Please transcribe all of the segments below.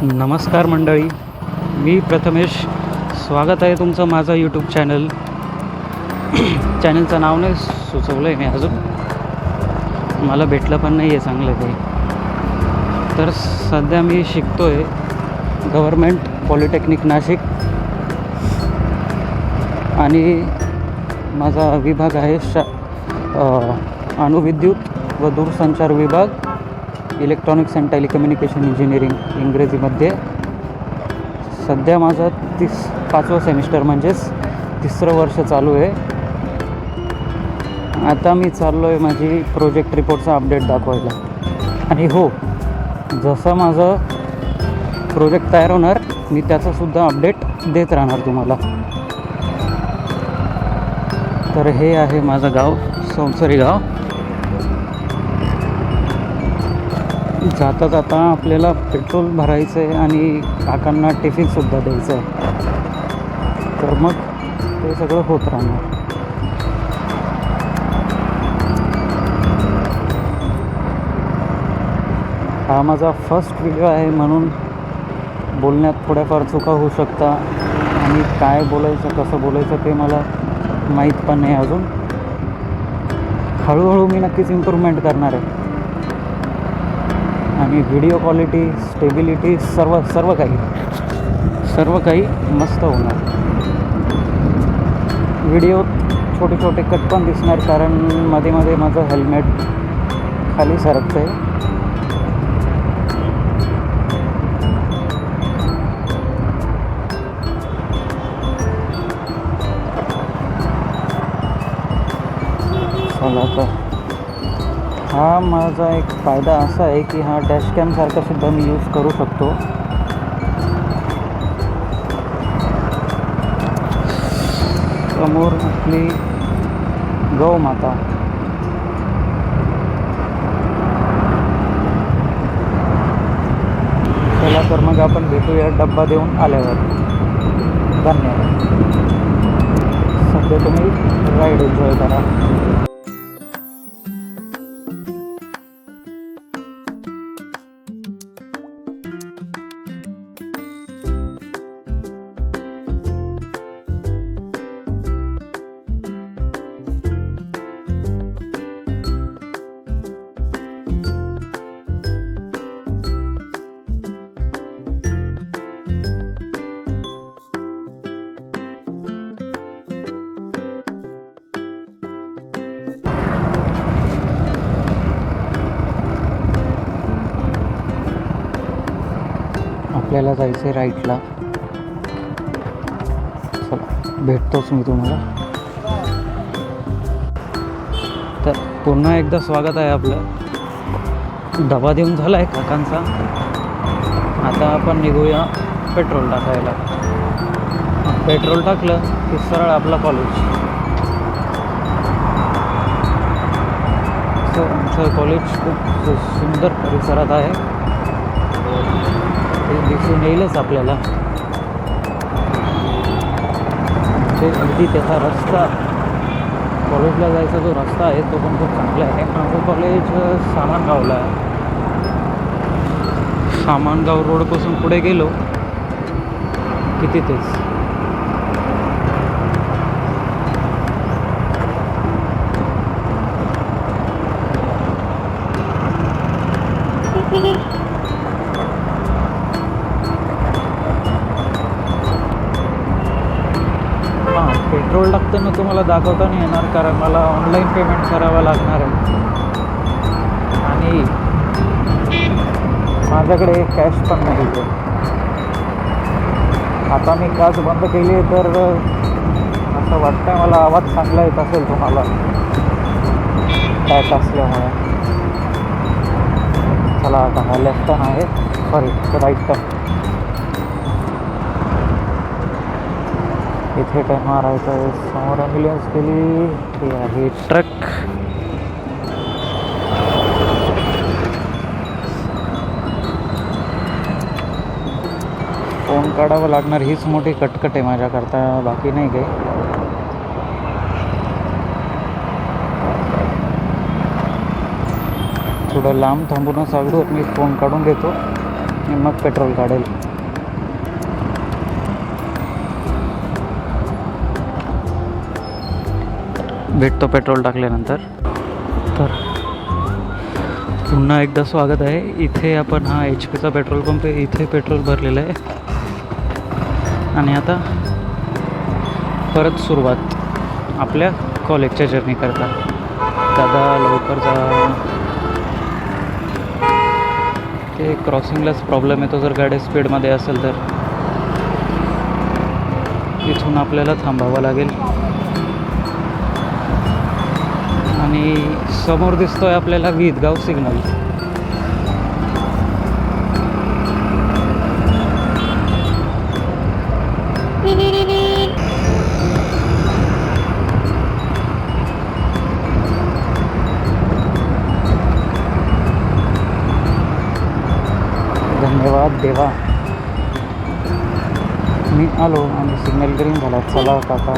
नमस्कार मंडळी, मी प्रथमेश. स्वागत आहे तुमचं माझं यूट्यूब चॅनलचं नाव नाही सुचवलं आहे मी अजून, मला भेटलं पण नाही आहे चांगलं काही. तर सध्या मी शिकतो आहे गव्हर्मेंट पॉलिटेक्निक नाशिक आणि माझा विभाग आहे अणुविद्युत व दूरसंचार विभाग, इलेक्ट्रॉनिक्स अँड टेलिकम्युनिकेशन इंजिनिअरिंग इंग्रजीमध्ये. सध्या माझा 5वं सेमिस्टर म्हणजेच 3रं वर्ष चालू आहे. आता मी चाललो आहे माझी प्रोजेक्ट रिपोर्टचा अपडेट दाखवायला. आणि हो, जसं माझं प्रोजेक्ट तयार होणार मी त्याचासुद्धा अपडेट देत राहणार तुम्हाला. तर हे आहे माझं गाव, सोनसरी गाव. जाता जाता आपल्याला पेट्रोल भरायचं आहे आणि काकांना टिफिनसुद्धा द्यायचं आहे. तर मग ते सगळं होत राहणार. हा माझा फर्स्ट व्हिडिओ आहे म्हणून बोलण्यात थोड्याफार चुका होऊ शकता आणि काय बोलायचं कसं बोलायचं ते मला माहीत पण नाही अजून. हळूहळू मी नक्कीच इम्प्रूव्हमेंट करणार आहे आणि व्हिडिओ क्वालिटी, स्टेबिलिटी सर्व काही मस्त होणार. व्हिडिओ छोटे कट पण दिसणार कारण मध्ये माझं हेल्मेट खाली सरकतं आहे. चला तर हा माझा एक फायदा असा आहे की हा डॅशकॅमसारखा सुद्धा मी यूज करू शकतो. समोर आपली गौमाता. चला तर मग आपण भेटूया डब्बा देऊन आल्यावर. धन्यवाद. सध्या तुम्ही राईड एन्जॉय करा. आपल्याला जायचं आहे राईटला. चला भेटतोच मी तुम्हाला. तर पुन्हा एकदा स्वागत आहे आपलं. डबा देऊन झाला आहे काकांचा. आता आपण निघूया पेट्रोल टाकायला. पेट्रोल टाकलं की सरळ आपलं कॉलेज. आमचं कॉलेज खूप सुंदर परिसरात आहे, ते दिसून येईलच आपल्याला. ते अगदी त्याचा रस्ता, कॉलेजला जायचा जो रस्ता आहे तो पण खूप चांगला आहे. माझं कॉलेज सामानगावला आहे. सामानगाव रोडपासून पुढे गेलो की तिथेच. पेट्रोल टाकताना तुम्हाला दाखवता नाही येणार कारण मला ऑनलाईन पेमेंट करावं लागणार आहे आणि माझ्याकडे कॅश पण नाही आहे. आता मी काच बंद केली आहे तर असं वाटतं आहे मला आवाज चांगला येत असेल तुम्हाला टॅच असल्यामुळे. चला आता हा लेफ्ट टर्न आहे, सॉरी राईट टर्न. इथे टर्न मारायचं आहे. समोर ॲम्ब्युलन्स गेली. हे आहे ट्रक. फोन काढावं लागणार, हीच मोठी कटकट आहे माझ्याकरता, बाकी नाही काही. थोडं लांब थांबूनच अगोदर मी फोन काढून घेतो. आणि मग पेट्रोल काढेल. भेटतो पेट्रोल टाकल्यानंतर. तर पुन्हा एकदा स्वागत आहे. इथे आपण हा HP चा पेट्रोल पंप आहे. इथे पेट्रोल भरलेलं आहे आणि आता परत सुरुवात आपल्या कॉलेजच्या जर्नी करता. दादा लवकर जा. ते क्रॉसिंगलाच प्रॉब्लेम येतो जर गाडी स्पीडमध्ये असेल तर. इथून आपल्याला थांबावं लागेल आणि समोर दिसतोय आपल्याला विदगाव सिग्नल. धन्यवाद देवा. मी आलो आणि सिग्नल ग्रीन झाला. चला काका.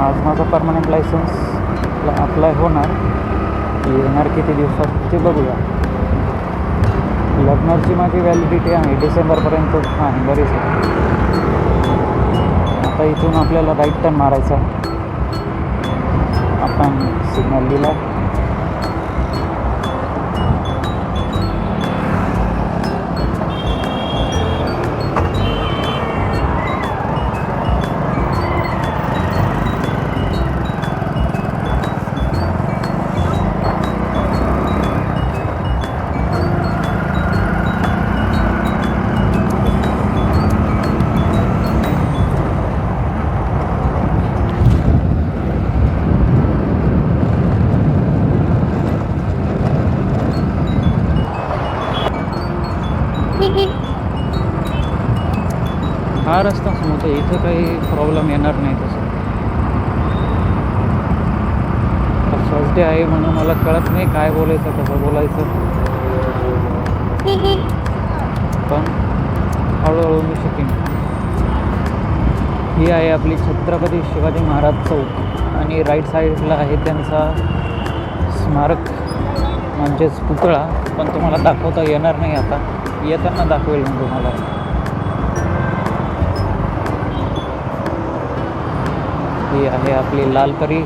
आज माझा परमनंट लायसन्स अप्लाय होणार. येणार किती दिवसात ते बघूया. लग्नाची माझी व्हॅलिडिटी आहे डिसेंबरपर्यंत आहे. बरीच आहे. आता इथून आपल्याला राईट टर्न मारायचा. आपण सिग्नल दिला. हा रस्ता स्मूथ आहे. इथं काही प्रॉब्लेम येणार नाही तसं. फर्स्ट डे आहे म्हणून मला कळत नाही काय बोलायचं कसं बोलायचं. पण हळूहळू मी शिकेन. ही आहे आपली छत्रपती शिवाजी महाराज चौक आणि राईट साईडला आहे त्यांचा स्मारक म्हणजेच पुतळा. पण तुम्हाला दाखवता येणार नाही. आता येताना दाखवेल मी तुम्हाला. ही आहे आपली लालपरी.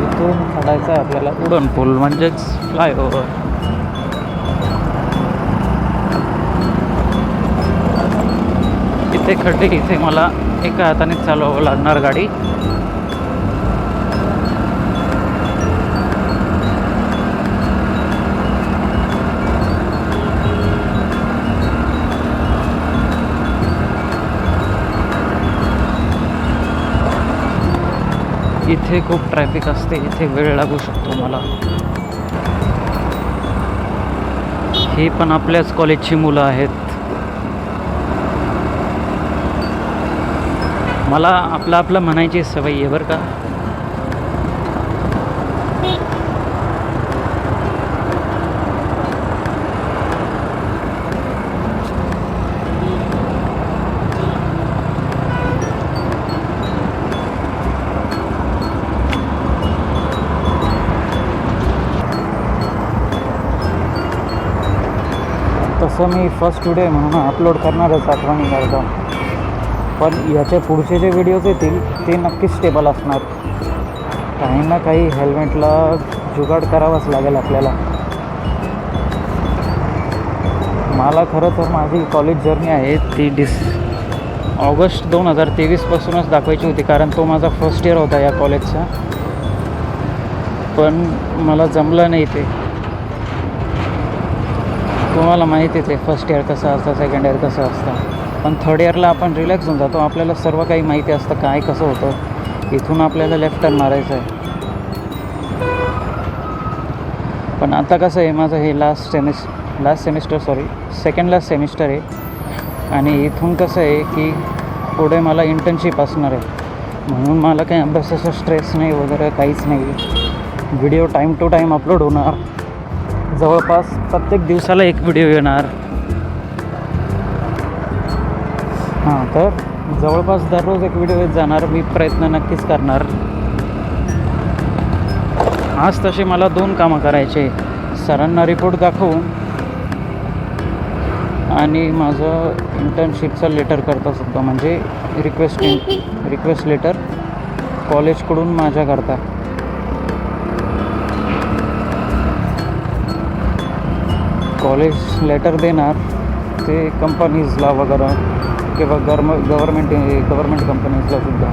इथून चढायचं आहे आपल्याला उड्डाण पूल म्हणजेच फ्लायओव्हर. इथे खड्डे. इथे मला एका हाताने चालवावं लागणार गाडी. इथे खूप ट्रॅफिक असते. इथे वेळ लागू शकतो मला. ही पण आपल्याच कॉलेजची मुलं आहेत. मला आपलं म्हणायची सवय आहे बरं का. तसं मी फर्स्ट टुडे म्हणून अपलोड करणारच आठवणी करता. पण याच्या पुढचे जे व्हिडिओज येतील ते नक्कीच स्टेबल असणार. काही ना काही हेल्मेटला जुगाड करावाच लागेल आपल्याला. मला खरं तर माझी कॉलेज जर्नी आहे ती ऑगस्ट 2023पासूनच दाखवायची होती. कारण तो माझा फर्स्ट इयर होता या कॉलेजचा. पण मला जमलं नाही ते. तुम्हाला माहितीच आहे फर्स्ट इयर कसं असतं, सेकंड इयर कसं असतं. पण थर्ड इयरला आपण रिलॅक्स होऊन जातो. आपल्याला सर्व काही माहिती असतं काय कसं होतं. इथून आपल्याला लेफ्ट टर्न मारायचं आहे. पण आता कसं आहे माझं हे सेकंड लास्ट सेमिस्टर आहे. आणि इथून कसं आहे की पुढे मला इंटर्नशिप असणार आहे, म्हणून मला काही अभ्यासाचा स्ट्रेस नाही वगैरे काहीच नाही. Video time to time upload होणार, जवळपास प्रत्येक दिवसाला एक व्हिडिओ येणार. हां, तर जवळपास दररोज एक व्हिडिओ येत जाणार. मी प्रयत्न नक्कीच करणार. आज तसे मला 2 कामं करायचे, सरांना रिपोर्ट दाखवून आणि माझं इंटर्नशिपचं लेटर करता सुद्धा, म्हणजे रिक्वेस्ट लेटर कॉलेजकडून माझ्याकरता. कॉलेज लेटर देणार ते कंपनीजला वगैरे किंवा गव्हर्मेंट कंपनीजला सुद्धा.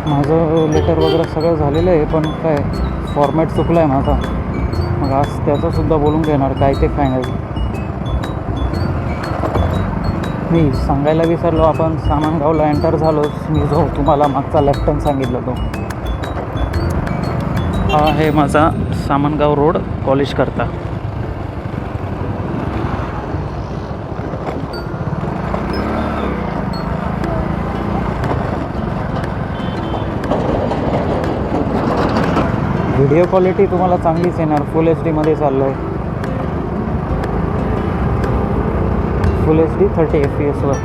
माझं लेटर वगैरे सगळं झालेलं आहे, पण काय फॉर्मॅट चुकला आहे माझा. मग आज त्याचंसुद्धा बोलून घेणार काय ते फायनल. मी सांगायला विसरलो, आपण सामनगावला एंटर झालोच. मी जो तुम्हाला मागचा लेफ्ट टर्न सांगितलं तो हा आहे माझा सामनगाव रोड कॉलेज करता. व्हिडिओ क्वालिटी तुम्हाला चांगलीच येणार. फुल HD मध्ये चाललं आहे. फुल HD 30 FPS वर.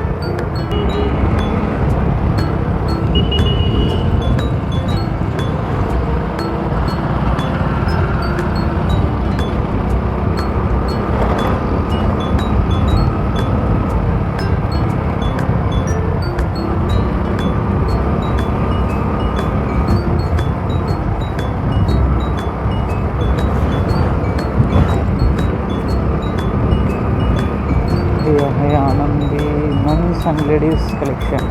हे आनंदी मेन्स अँड लेडीज कलेक्शन.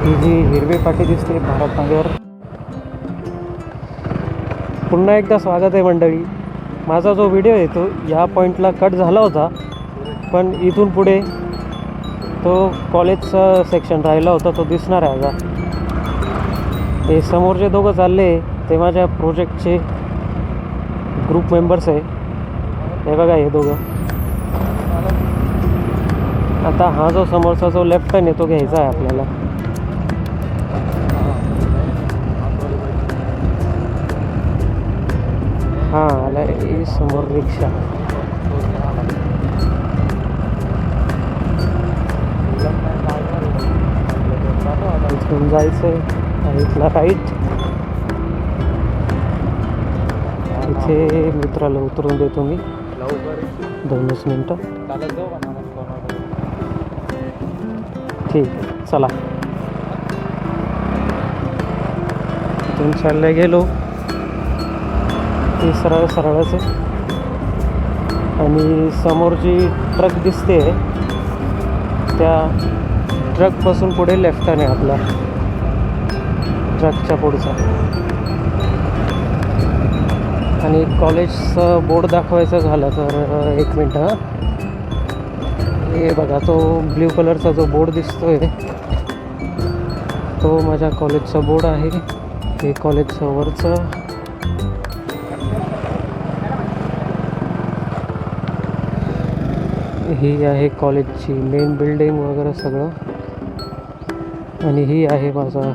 ही जी हिरवी पाटी दिसते भारतनगर. पुन्हा एकदा स्वागत आहे मंडळी. माझा जो व्हिडिओ आहे तो या पॉईंटला कट झाला होता, पण इथून पुढे तो कॉलेजचा सेक्शन राहिला होता, तो दिसणार आहे आता. हे समोर जे दोघं चालले ते माझ्या प्रोजेक्टचे ग्रुप मेंबर्स आहे. हे बघा हे दोघं. आता हा जो समोरचा जो लेफ्ट टर्न आहे तो घ्यायचा आहे आपल्याला. हां, आला समोर रिक्षा. इथून जायचं आहे, इथला राईट. इथे मित्राला उतरून देतो मी 2 मिनटं. ठीक आहे, चला. इथून चालल्या गेलो ती सरळच आहे. आणि समोर जी ट्रक दिसते त्या ट्रकपासून पुढे लेफ्ट टर्न आहे आपला, ट्रकच्या पुढचा. आणि कॉलेजचं बोर्ड दाखवायचं झालं तर 1 मिनटं. हां, हे बघा तो ब्ल्यू कलरचा जो बोर्ड दिसतोय तो माझ्या कॉलेजचा बोर्ड आहे. हे कॉलेजचं वरचं. ही आहे कॉलेजची मेन बिल्डिंग वगैरे सगळं. आणि ही आहे माझा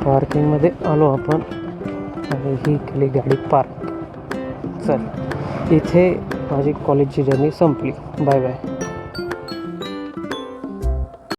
पार्किंगमध्ये आलो आपण आणि ही केली गाडी पार्क. चल, इथे माझी कॉलेजची जर्नी संपली. Bye bye.